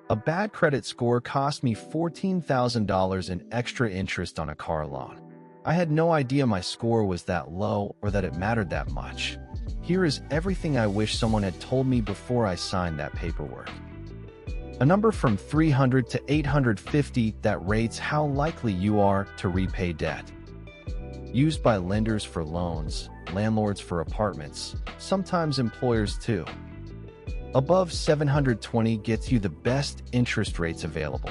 A bad credit score cost me $14,000 in extra interest on a car loan. I had no idea my score was that low or that it mattered that much. Here is everything I wish someone had told me before I signed that paperwork. A number from 300 to 850 that rates how likely you are to repay debt. Used by lenders for loans, landlords for apartments, sometimes employers too. Above 720 gets you the best interest rates available.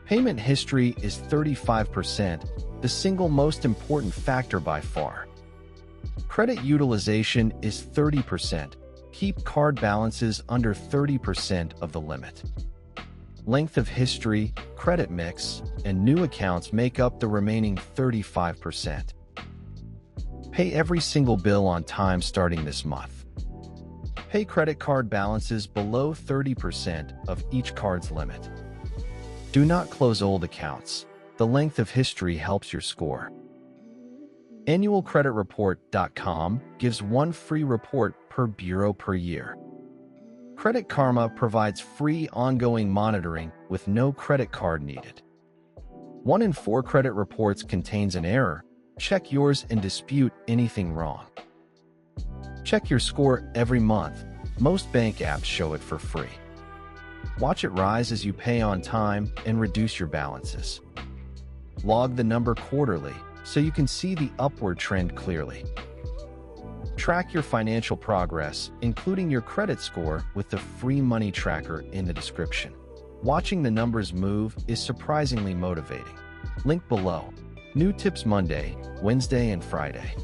Payment history is 35%, the single most important factor by far. Credit utilization is 30%. Keep card balances under 30% of the limit. Length of history, credit mix, and new accounts make up the remaining 35%. Pay every single bill on time starting this month. Pay credit card balances below 30% of each card's limit. Do not close old accounts. The length of history helps your score. AnnualCreditReport.com gives one free report per bureau per year. Credit Karma provides free ongoing monitoring with no credit card needed. 1 in 4 credit reports contains an error. Check yours and dispute anything wrong. Check your score every month. Most bank apps show it for free. Watch it rise as you pay on time and reduce your balances. Log the number quarterly so you can see the upward trend clearly. Track your financial progress, including your credit score, with the free money tracker in the description. Watching the numbers move is surprisingly motivating. Link below. New tips Monday, Wednesday, and Friday.